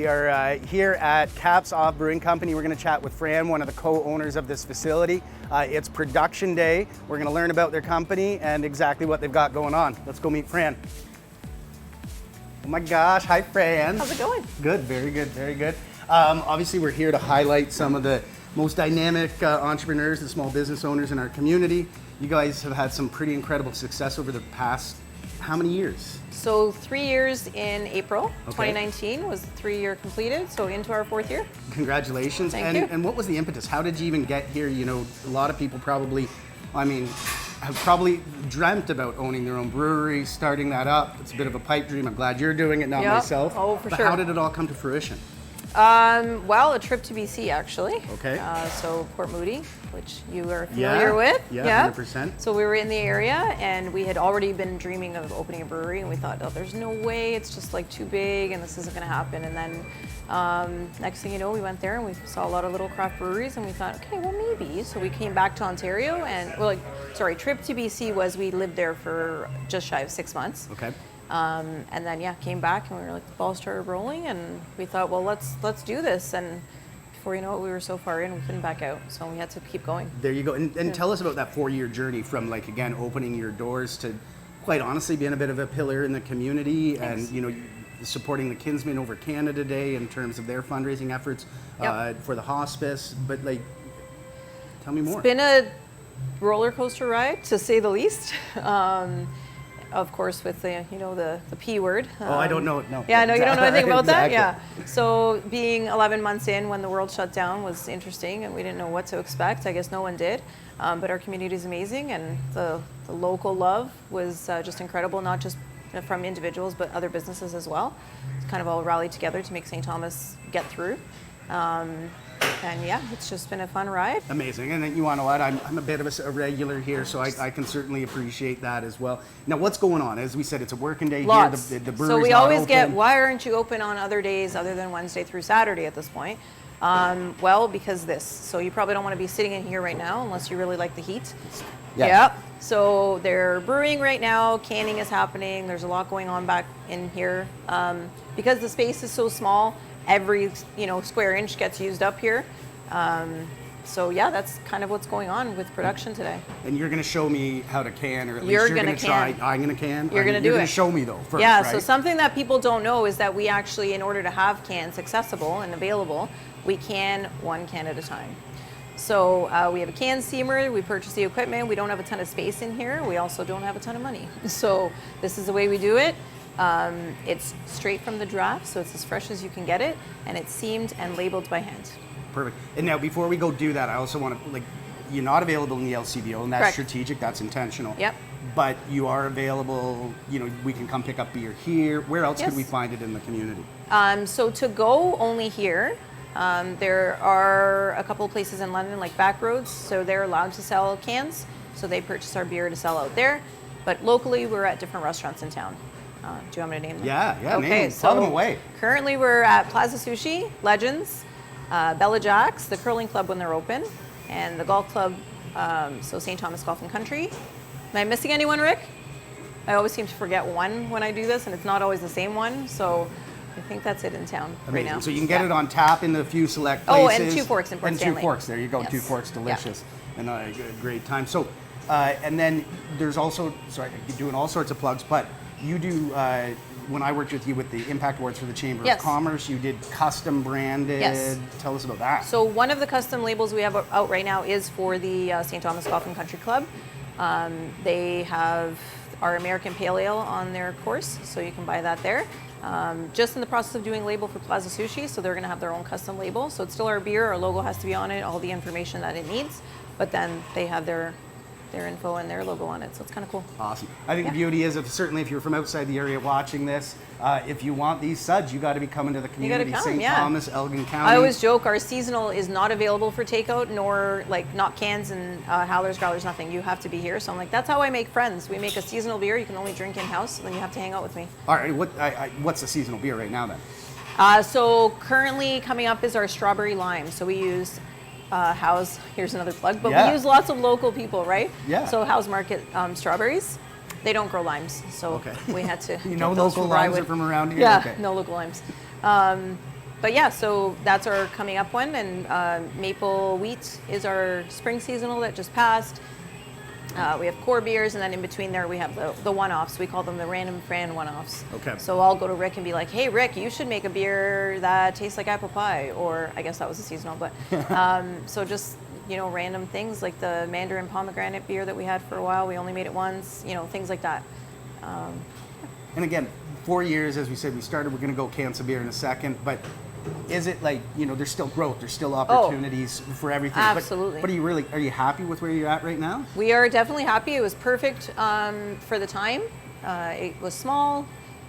are here at Caps Off Brewing Company. We're going to chat with Fran, one of the co-owners of this facility. It's production day. We're going to learn about their company and exactly what they've got going on. Let's go meet Fran. Oh my gosh, hi Fran. How's it going? Good, very good, very good. Obviously we're here to highlight some of the most dynamic entrepreneurs and small business owners in our community. You guys have had some pretty incredible success over the past, how many years? So 3 years in April. Okay. 2019 was 3-year completed, so into our 4th year. Congratulations. Thank you. And what was the impetus? How did you even get here? You know, a lot of people probably, have probably dreamt about owning their own brewery, starting that up. It's a bit of a pipe dream. I'm glad you're doing it, not Yep. myself. Oh, for but sure. How did it all come to fruition? Well, a trip to BC actually. Okay. So Port Moody, which you are familiar with. Yeah, 100%. So we were in the area and we had already been dreaming of opening a brewery, and we thought, oh, there's no way, it's just like too big and this isn't gonna happen. And then next thing you know, we went there and we saw a lot of little craft breweries and we thought, okay, well maybe. So we came back to Ontario and, trip to BC was we lived there for just shy of 6 months. Okay. And then came back and we were like, the ball started rolling and we thought, well, let's do this. And before you know it, we were so far in, we couldn't back out. So we had to keep going. There you go. And tell us about that 4-year journey from, like, again, opening your doors to, quite honestly, being a bit of a pillar in the community. Thanks. And, you know, supporting the Kinsmen Over Canada Day in terms of their fundraising efforts for the hospice. But, like, tell me more. It's been a roller coaster ride, to say the least. Of course, with the the P word. I don't know. No. Yeah, no, you don't know anything about Exactly. that. Yeah. So being 11 months in when the world shut down was interesting, and we didn't know what to expect. I guess no one did. But our community is amazing, and the local love was just incredible. Not just from individuals, but other businesses as well. It's kind of all rallied together to make St. Thomas get through. And yeah, it's just been a fun ride. Amazing. And then you want to know what? I'm a bit of a regular here, so I can certainly appreciate that as well. Now, what's going on? As we said, it's a working day Lots. here. The brewery's so we not always open. get, why aren't you open on other days other than Wednesday through Saturday at this point? Well, because this. So you probably don't want to be sitting in here right now unless you really like the heat. Yeah. Yep. So they're brewing right now. Canning is happening. There's a lot going on back in here. Because the space is so small, every square inch gets used up here. So yeah, that's kind of what's going on with production today. And you're going to show me how to can, or at least You're you're going gonna to try. can. I'm going to can. You're going to do it. You're going to show me though first, yeah, right? so something that people don't know is that we actually, in order to have cans accessible and available, we can 1 can at a time. So we have a can steamer, we purchase the equipment, we don't have a ton of space in here, we also don't have a ton of money. So this is the way we do it. It's straight from the draft, so it's as fresh as you can get it, and it's seamed and labeled by hand. Perfect. And now, before we go do that, I also want to, you're not available in the LCBO, and that's Correct. strategic, that's intentional. Yep. But you are available, we can come pick up beer here. Where else could we find it in the community? So to go only here. There are a couple of places in London, like Backroads, so they're allowed to sell cans, so they purchase our beer to sell out there. But locally, we're at different restaurants in town. Do you want me to name them? Yeah, okay, name them. so Tell them away. Currently, we're at Plaza Sushi, Legends, Bella Jack's, the curling club when they're open, and the golf club, so St. Thomas Golf and Country. Am I missing anyone, Rick? I always seem to forget one when I do this, and it's not always the same one, so I think that's it in town right now. So you can get it on tap in a few select places. Oh, and Two Forks in Port Stanley. And Two Forks, there you go. Yes. Two Forks, delicious. And a great time. So, and then there's also, sorry, you're doing all sorts of plugs, but you do, when I worked with you with the Impact Awards for the Chamber of Commerce, you did custom branded. Yes. Tell us about that. So one of the custom labels we have out right now is for the St. Thomas Golf and Country Club. They have our American Pale Ale on their course, so you can buy that there. Just in the process of doing label for Plaza Sushi, so they're going to have their own custom label. So it's still our beer, our logo has to be on it, all the information that it needs, but then they have their info and their logo on it, so it's kind of cool. Awesome. I think the beauty is, certainly if you're from outside the area watching this, if you want these suds, you got to be coming to the community. St. Thomas, Elgin County. I always joke our seasonal is not available for takeout, nor not cans and howlers, growlers, nothing. You have to be here. So I'm like, that's how I make friends. We make a seasonal beer. You can only drink in house, and then you have to hang out with me. All right. What's the seasonal beer right now then? So currently coming up is our strawberry lime. So we use Howe's, here's another plug, but we use lots of local people, right? Yeah. So Howe's Market strawberries, they don't grow limes, so we had to local limes are from around here? Yeah, okay. no local limes. But yeah, so that's our coming up one, and maple wheat is our spring seasonal that just passed. We have core beers, and then in between there we have the one-offs. We call them the random Fran one-offs. Okay. So I'll go to Rick and be like, hey, Rick, you should make a beer that tastes like apple pie, or I guess that was a seasonal, but so just, you know, random things like the Mandarin pomegranate beer that we had for a while. We only made it once, you know, things like that. And again, 4 years, as we said, we started, we're going to go cans of beer in a second, but is it like, you know, there's still growth, there's still opportunities for everything. Absolutely. But are you happy with where you're at right now? We are definitely happy. It was perfect for the time. It was small,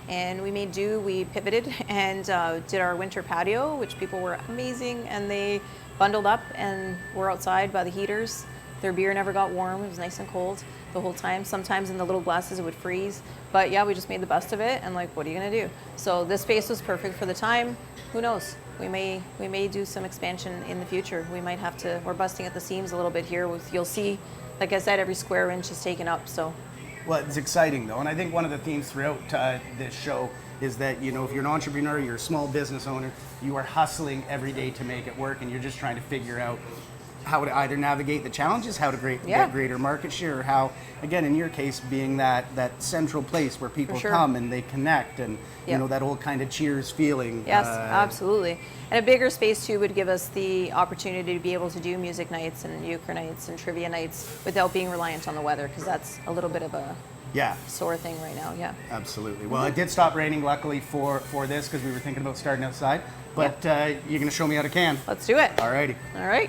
and we made do. We pivoted and did our winter patio, which people were amazing, and they bundled up and were outside by the heaters. Their beer never got warm. It was nice and cold the whole time. Sometimes in the little glasses it would freeze. But yeah, we just made the best of it, and like, what are you gonna do? So this space was perfect for the time. Who knows? We may do some expansion in the future. We might have to. We're busting at the seams a little bit here. You'll see, like I said, every square inch is taken up. So. Well, it's exciting though, and I think one of the themes throughout this show is that, you know, if you're an entrepreneur, you're a small business owner, you are hustling every day to make it work, and you're just trying to figure out how to either navigate the challenges, how to get greater market share, or how, again, in your case, being that central place where people come and they connect, and you know, that old kind of Cheers feeling. Yes, absolutely. And a bigger space too would give us the opportunity to be able to do music nights and euchre nights and trivia nights without being reliant on the weather, because that's a little bit of a sore thing right now. Yeah, absolutely. Well, it did stop raining, luckily, for this, because we were thinking about starting outside. But you're going to show me how to can. Let's do it. Alrighty. All right.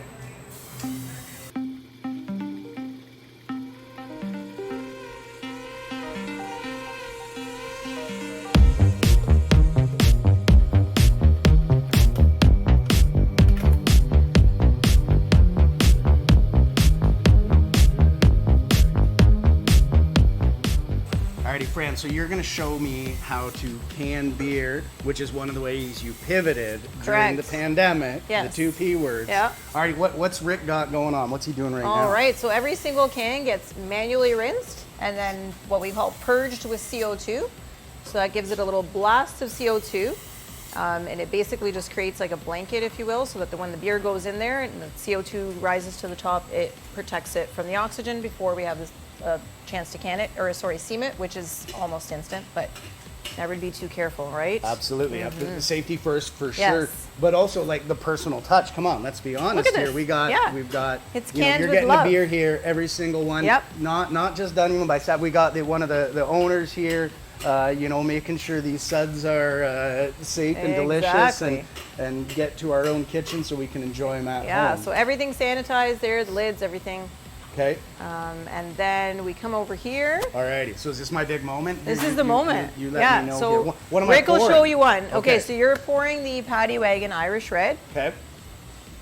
Alrighty, Fran, so you're going to show me how to can beer, which is one of the ways you pivoted during the pandemic, the two P words. Yeah. Alrighty, what's Rick got going on? What's he doing right now? All right, so every single can gets manually rinsed and then what we call purged with CO2. So that gives it a little blast of CO2. And it basically just creates like a blanket, if you will, so that when the beer goes in there and the CO2 rises to the top, it protects it from the oxygen before we have this chance to can it, or seam it, which is almost instant, but never be too careful, right? Absolutely. Mm-hmm. Safety first for sure, but also like the personal touch. Come on, let's be honest. Look at here. This. We've got it's you know, canned you're with getting love. the beer here, every single one. Yep. Not just done even by staff. We got one of the owners here. You know, making sure these suds are safe and delicious, and get to our own kitchen so we can enjoy them at home. Yeah, so everything's sanitized there, the lids, everything. Okay. And then we come over here. Alrighty, so is this my big moment? This is the moment. You let me know so here. What am Rick I pouring? will show you one. Okay, so you're pouring the Paddy Wagon Irish Red. Okay.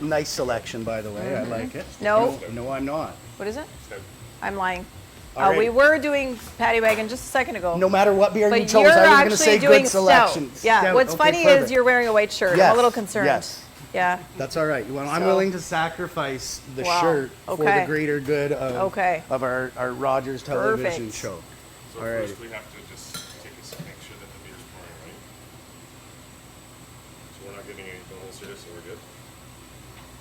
Nice selection, by the way. I like it. No, I'm not. What is it? I'm lying. Right. We were doing Paddy Wagon just a second ago. No matter what beer you chose, you're I was going actually to say doing good selection. Stout. Yeah, what's funny is you're wearing a white shirt. Yes. I'm a little concerned. Yes. Yeah. That's all right. I'm willing to sacrifice the shirt for the greater good of our Rogers television show. So first we have to just make sure that the beer's pouring right. So we're not getting any bubbles here, so we're good.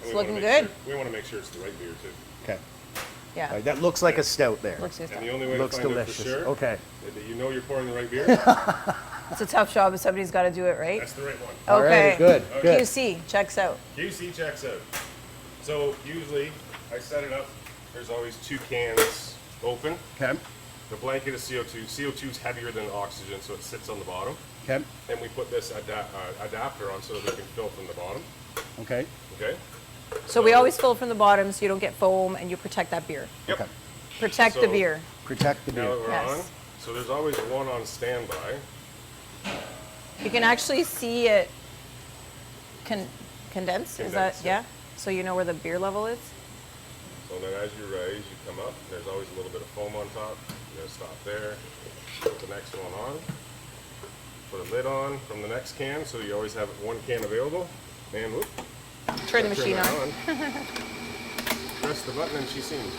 It's looking good. We want to make sure it's the right beer too. Okay. Yeah. Right, that looks like a stout there. Looks good. And the only way to find delicious. out for sure okay. is that you know you're pouring the right beer. It's a tough job, but somebody's got to do it, right? That's the right one. Okay. Right, good. QC checks out. QC checks out. So usually I set it up. There's always 2 cans open. Okay. The blanket is CO2. CO2 is heavier than oxygen, so it sits on the bottom. Okay. And we put this adapter on so that we can fill from the bottom. Okay. Okay. So we always fill from the bottom so you don't get foam and you protect that beer. Yep. Okay. Protect the beer. Protect the beer. Now that we're on, so there's always one on standby. You can actually see it condense. Is that, yeah? So you know where the beer level is? So then as you rise, you come up. There's always a little bit of foam on top. You're going to stop there. Put the next one on. Put a lid on from the next can, so you always have 1 can available. And whoop. Turn the machine on. Press the button and she sings.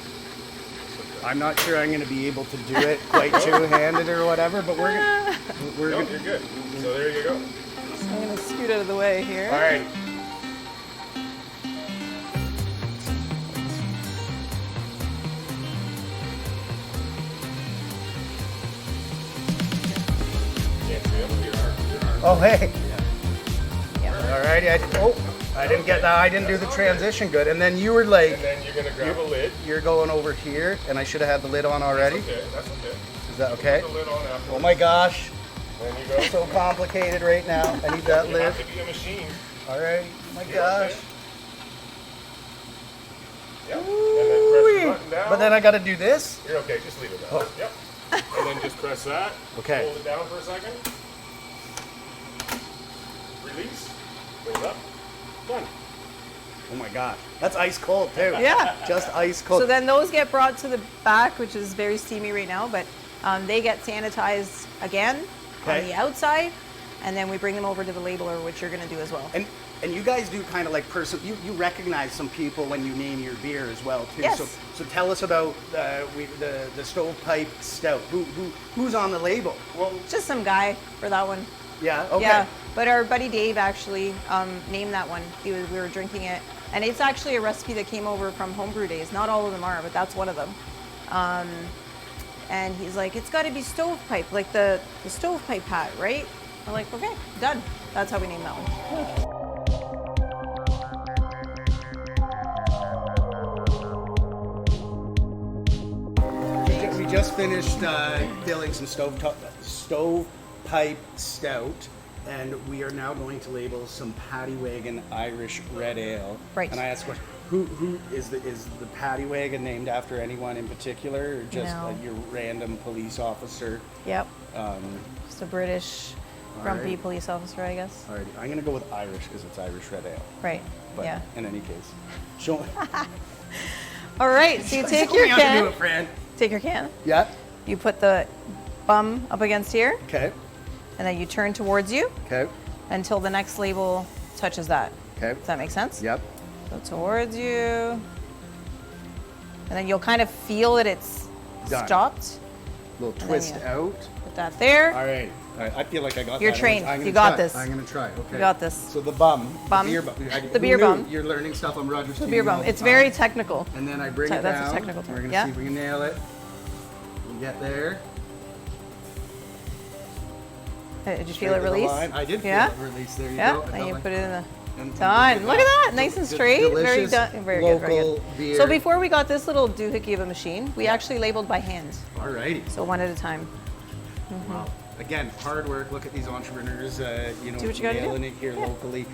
I'm not sure I'm going to be able to do it quite two-handed or whatever, but we're You're good. So there you go. I'm gonna scoot out of the way here. All right. Can't see them. Your arm. Oh, hey. Yeah. All righty. I didn't get that. I didn't do the transition good. And then you were like, And then you're gonna grab a lid. you're going over here, and I should have had the lid on already. Okay, that's okay. Is that okay? Put the lid on after. Oh my gosh. Then you go. So complicated right now. I need that You lid. have to be a machine. All right. Oh my You're gosh. okay. Yep. And then press the button down. But then I got to do this. You're okay. Just leave it there. Oh. Yep. And then just press that. Okay. Hold it down for a second. Release. Bring it up. Done. Oh my gosh. That's ice cold too. Yeah. Just ice cold. So then those get brought to the back, which is very steamy right now, but they get sanitized again Okay. on the outside, and then we bring them over to the labeler, which you're going to do as well. And you guys do kind of like you recognize some people when you name your beer as well too. Yes. So tell us about the stovepipe stout. Who's on the label? Well, Just some guy for that one. Yeah. Okay. Yeah, but our buddy Dave actually named that one. We were drinking it, and it's actually a recipe that came over from homebrew days. Not all of them are, but that's one of them. And he's like, it's got to be stovepipe, like the stovepipe hat, right? I'm like, okay, done. That's how we named that one. We just finished filling some stovepipe stout, and we are now going to label some Paddy Wagon Irish Red Ale. Right. And I asked, who is the Paddy Wagon named after anyone in particular, or just No. your random police officer? Yep. Just a British grumpy right. police officer, I guess. Alrighty, I'm going to go with Irish because it's Irish Red Ale. Right. But Yeah. in any case, show All right. So you take show your me how to do can. it, Fran. Take your can. Yeah. You put the bum up against here, Okay. and then you turn towards you Okay. until the next label touches that. Okay. Does that make sense? Yep. Go towards you. And then you'll kind of feel that it's Done. stopped. Little then twist you- out. Put that there. All right. I feel like I got You're that. trained. I'm gonna You got try. this. I'm going to try. Okay. You got this. So the bum. Bum. The beer bum. The beer bum. You're learning stuff on Rogers The TV beer bum. all the It's time. very technical. And then I bring it That's a down. technical term. We're going to Yeah. see if we can nail it. We get there. Did you feel Straight it to the release? line. I did feel Yeah? it release. There you Yeah. go. And you put it in the. And Done. Look at that. Nice and Del- straight. Very delicious done. Very good. Very local good. beer. So before we got this little doohickey of a machine, we actually labeled by hand. Alrighty. So one at a time. Wow. Again, hard work. Look at these entrepreneurs, Do what you gotta do. nailing it here Yeah. locally.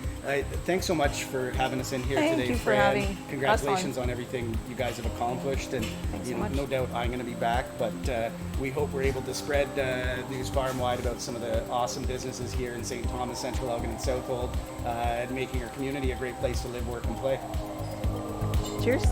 Thanks so much for having us in here Thank today, you for Fran. having us Congratulations on. on everything you guys have accomplished, and Thanks so you know, much. no doubt I'm going to be back. But we hope we're able to spread news far and wide about some of the awesome businesses here in St. Thomas, Central Elgin, and Southold, and making our community a great place to live, work, and play. Cheers.